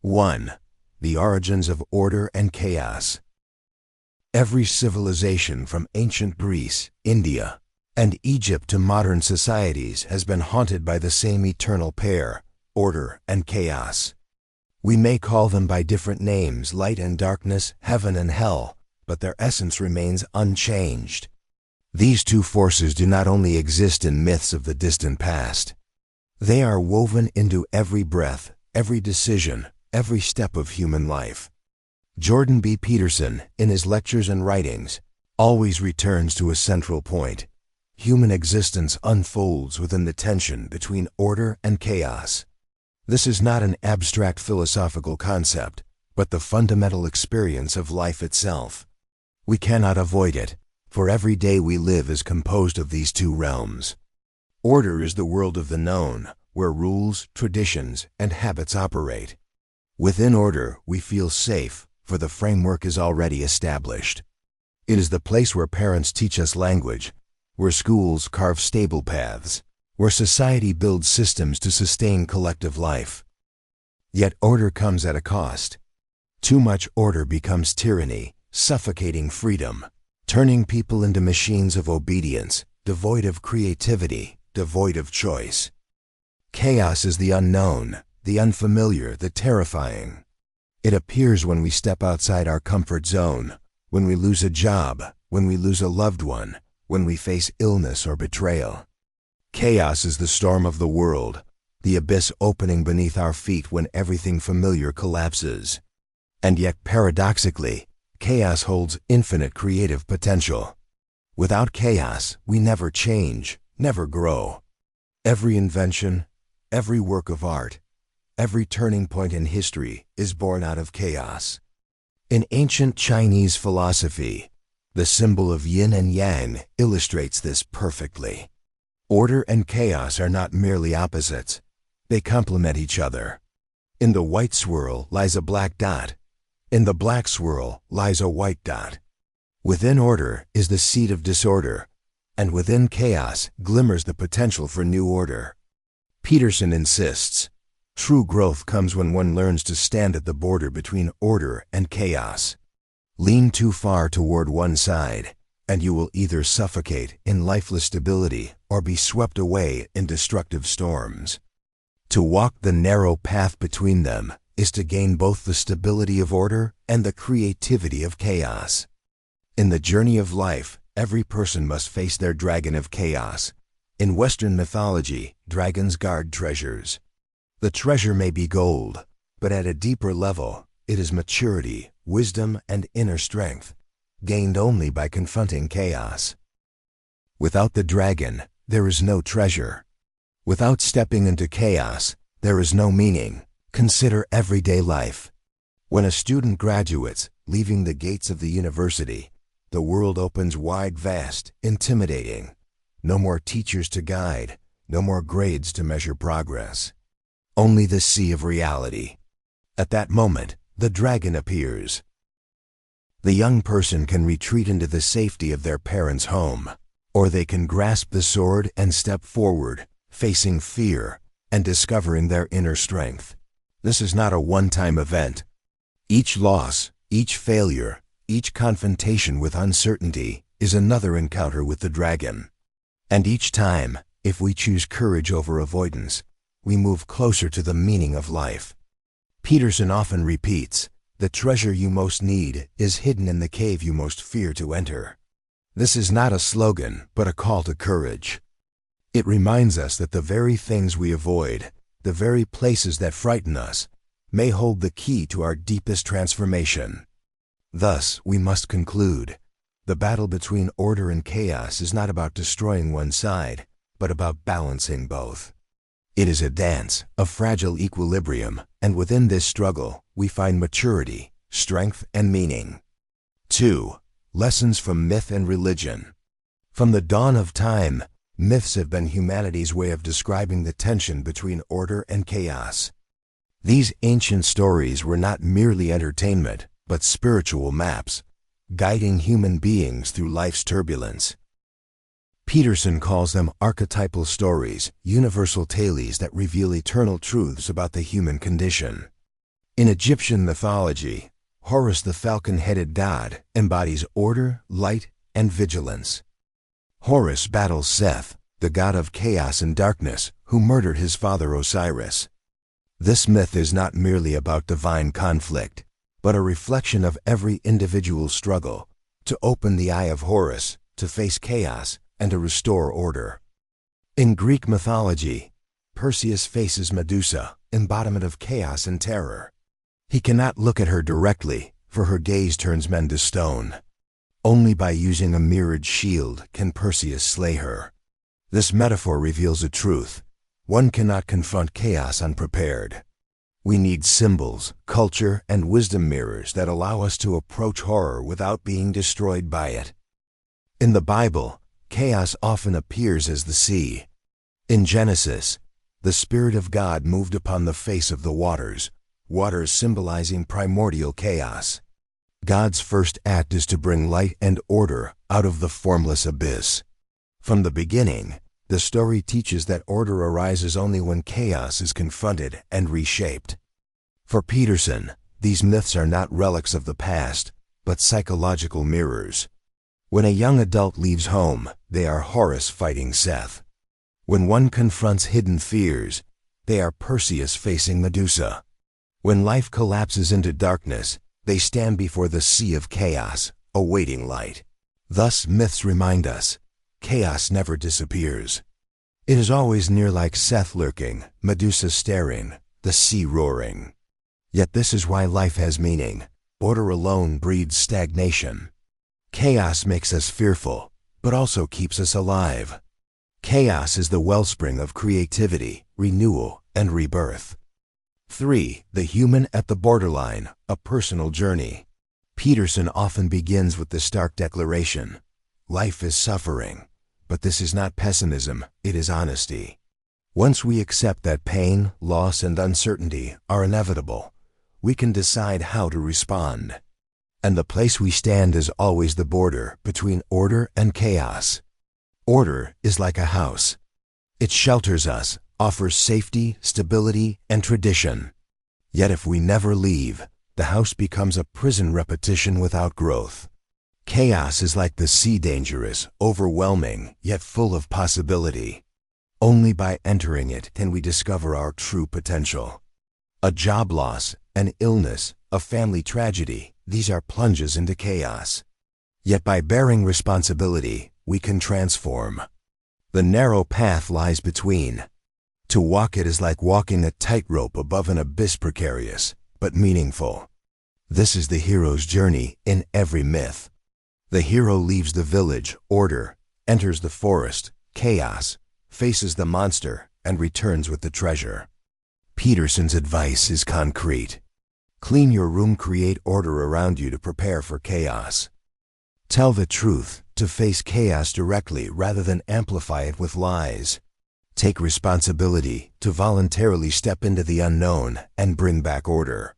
1. The origins of order and chaos. Every civilization from ancient Greece, India, and Egypt to modern societies has been haunted by the same eternal pair, order and chaos. We may call them by different names, light and darkness, heaven and hell, but their essence remains unchanged. These two forces do not only exist in myths of the distant past. They are woven into every breath, every decision, every step of human life. Jordan B. Peterson, in his lectures and writings, always returns to a central point. Human existence unfolds within the tension between order and chaos. This is not an abstract philosophical concept, but the fundamental experience of life itself. We cannot avoid it, for every day we live is composed of these two realms. Order is the world of the known, where rules, traditions, and habits operate. Within order, we feel safe, for the framework is already established. It is the place where parents teach us language, where schools carve stable paths, where society builds systems to sustain collective life. Yet order comes at a cost. Too much order becomes tyranny, suffocating freedom, turning people into machines of obedience, devoid of creativity, devoid of choice. Chaos is the unknown, the unfamiliar, the terrifying. It appears when we step outside our comfort zone, when we lose a job, when we lose a loved one, when we face illness or betrayal. Chaos is the storm of the world, the abyss opening beneath our feet when everything familiar collapses. And yet, paradoxically, chaos holds infinite creative potential. Without chaos, we never change, never grow. Every invention, every work of art, every turning point in history is born out of chaos. In ancient Chinese philosophy, the symbol of yin and yang illustrates this perfectly. Order and chaos are not merely opposites. They complement each other. In the white swirl lies a black dot. In the black swirl lies a white dot. Within order is the seed of disorder, and within chaos glimmers the potential for new order. Peterson insists, true growth comes when one learns to stand at the border between order and chaos. Lean too far toward one side, and you will either suffocate in lifeless stability or be swept away in destructive storms. To walk the narrow path between them is to gain both the stability of order and the creativity of chaos. In the journey of life, every person must face their dragon of chaos. In Western mythology, dragons guard treasures. The treasure may be gold, but at a deeper level, it is maturity, wisdom, and inner strength, gained only by confronting chaos. Without the dragon, there is no treasure. Without stepping into chaos, there is no meaning. Consider everyday life. When a student graduates, leaving the gates of the university, the world opens wide, vast, intimidating. No more teachers to guide, no more grades to measure progress. Only the sea of reality. At that moment, the dragon appears. The young person can retreat into the safety of their parents' home, or they can grasp the sword and step forward, facing fear and discovering their inner strength. This is not a one-time event. Each loss, each failure, each confrontation with uncertainty is another encounter with the dragon. And each time, if we choose courage over avoidance, we move closer to the meaning of life. Peterson often repeats, the treasure you most need is hidden in the cave you most fear to enter. This is not a slogan, but a call to courage. It reminds us that the very things we avoid, the very places that frighten us, may hold the key to our deepest transformation. Thus, we must conclude, the battle between order and chaos is not about destroying one side, but about balancing both. It is a dance, a fragile equilibrium, and within this struggle, we find maturity, strength, and meaning. 2. Lessons from myth and religion. From the dawn of time, myths have been humanity's way of describing the tension between order and chaos. These ancient stories were not merely entertainment, but spiritual maps, guiding human beings through life's turbulence. Peterson calls them archetypal stories, universal tales that reveal eternal truths about the human condition. In Egyptian mythology, Horus the falcon-headed god embodies order, light, and vigilance. Horus battles Seth, the god of chaos and darkness, who murdered his father Osiris. This myth is not merely about divine conflict, but a reflection of every individual's struggle to open the eye of Horus, to face chaos, and to restore order. In Greek mythology, Perseus faces Medusa, embodiment of chaos and terror. He cannot look at her directly, for her gaze turns men to stone. Only by using a mirrored shield can Perseus slay her. This metaphor reveals a truth. One cannot confront chaos unprepared. We need symbols, culture, and wisdom mirrors that allow us to approach horror without being destroyed by it. In the Bible, chaos often appears as the sea. In Genesis, the Spirit of God moved upon the face of the waters, waters symbolizing primordial chaos. God's first act is to bring light and order out of the formless abyss. From the beginning, the story teaches that order arises only when chaos is confronted and reshaped. For Peterson, these myths are not relics of the past, but psychological mirrors. When a young adult leaves home, they are Horus fighting Seth. When one confronts hidden fears, they are Perseus facing Medusa. When life collapses into darkness, they stand before the sea of chaos, awaiting light. Thus, myths remind us, chaos never disappears. It is always near, like Seth lurking, Medusa staring, the sea roaring. Yet this is why life has meaning. Order alone breeds stagnation. Chaos makes us fearful, but also keeps us alive. Chaos is the wellspring of creativity, renewal, and rebirth. 3. The human at the borderline, a personal journey. Peterson often begins with the stark declaration, life is suffering. But this is not pessimism, it is honesty. Once we accept that pain, loss, and uncertainty are inevitable, we can decide how to respond. And the place we stand is always the border between order and chaos. Order is like a house. It shelters us, offers safety, stability, and tradition. Yet if we never leave, the house becomes a prison repetition without growth. Chaos is like the sea, dangerous, overwhelming, yet full of possibility. Only by entering it can we discover our true potential. A job loss, an illness, a family tragedy, these are plunges into chaos. Yet by bearing responsibility, we can transform. The narrow path lies between. To walk it is like walking a tightrope above an abyss, precarious, but meaningful. This is the hero's journey in every myth. The hero leaves the village, order, enters the forest, chaos, faces the monster, and returns with the treasure. Peterson's advice is concrete. Clean your room, create order around you to prepare for chaos. Tell the truth, to face chaos directly rather than amplify it with lies. Take responsibility, to voluntarily step into the unknown and bring back order.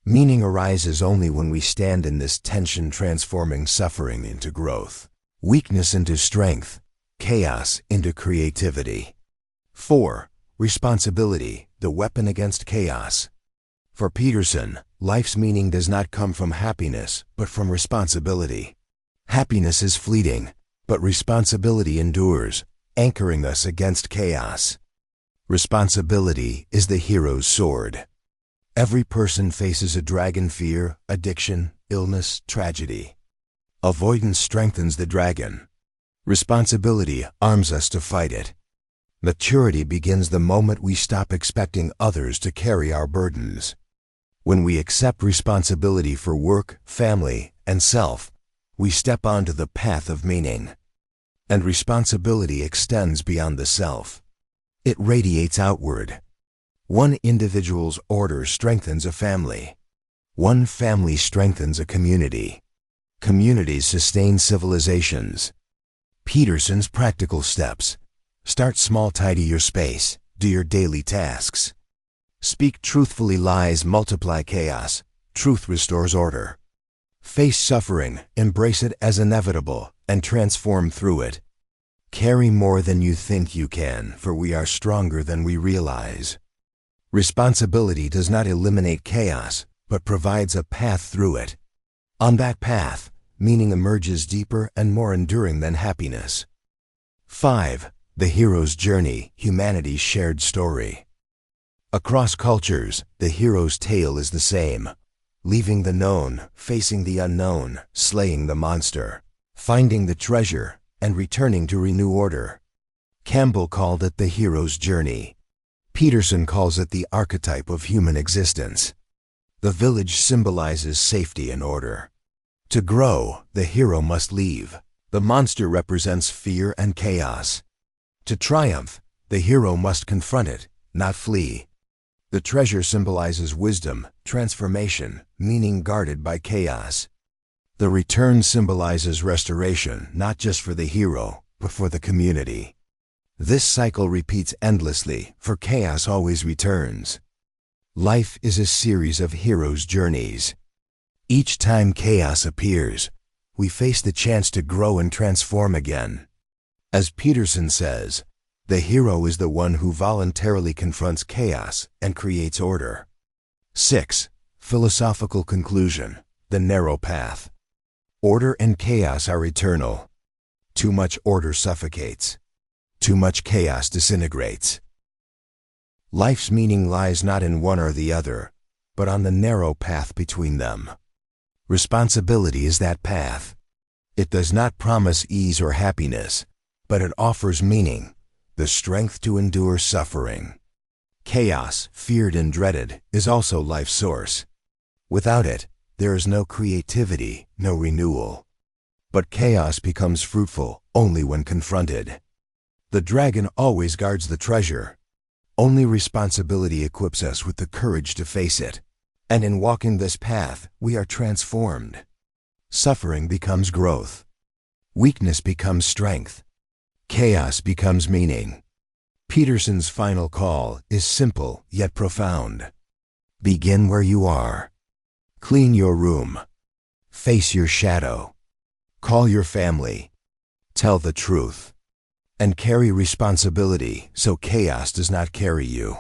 Meaning arises only when we stand in this tension, transforming suffering into growth, weakness into strength, chaos into creativity. 4. Responsibility, the weapon against chaos. For Peterson, life's meaning does not come from happiness, but from responsibility. Happiness is fleeting, but responsibility endures, anchoring us against chaos. Responsibility is the hero's sword. Every person faces a dragon: fear, addiction, illness, tragedy. Avoidance strengthens the dragon. Responsibility arms us to fight it. Maturity begins the moment we stop expecting others to carry our burdens. When we accept responsibility for work, family, and self, we step onto the path of meaning. And responsibility extends beyond the self. It radiates outward. One individual's order strengthens a family. One family strengthens a community. Communities sustain civilizations. Peterson's practical steps. Start small, tidy your space, do your daily tasks. Speak truthfully, lies multiply chaos, truth restores order. Face suffering, embrace it as inevitable, and transform through it. Carry more than you think you can, for we are stronger than we realize. Responsibility does not eliminate chaos, but provides a path through it. On that path, meaning emerges deeper and more enduring than happiness. 5. The hero's journey, humanity's shared story. Across cultures, the hero's tale is the same. Leaving the known, facing the unknown, slaying the monster, finding the treasure, and returning to renew order. Campbell called it the hero's journey. Peterson calls it the archetype of human existence. The village symbolizes safety and order. To grow, the hero must leave. The monster represents fear and chaos. To triumph, the hero must confront it, not flee. The treasure symbolizes wisdom, transformation, meaning guarded by chaos. The return symbolizes restoration, not just for the hero, but for the community. This cycle repeats endlessly, for chaos always returns. Life is a series of hero's journeys. Each time chaos appears, we face the chance to grow and transform again. As Peterson says, the hero is the one who voluntarily confronts chaos and creates order. 6. Philosophical conclusion, the narrow path. Order and chaos are eternal. Too much order suffocates. Too much chaos disintegrates. Life's meaning lies not in one or the other, but on the narrow path between them. Responsibility is that path. It does not promise ease or happiness, but it offers meaning, the strength to endure suffering. Chaos, feared and dreaded, is also life's source. Without it, there is no creativity, no renewal. But chaos becomes fruitful only when confronted. The dragon always guards the treasure. Only responsibility equips us with the courage to face it. And in walking this path, we are transformed. Suffering becomes growth. Weakness becomes strength. Chaos becomes meaning. Peterson's final call is simple yet profound. Begin where you are. Clean your room. Face your shadow. Call your family. Tell the truth. And carry responsibility so chaos does not carry you.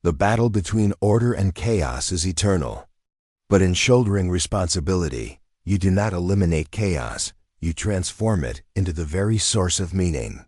The battle between order and chaos is eternal. But in shouldering responsibility, you do not eliminate chaos, you transform it into the very source of meaning.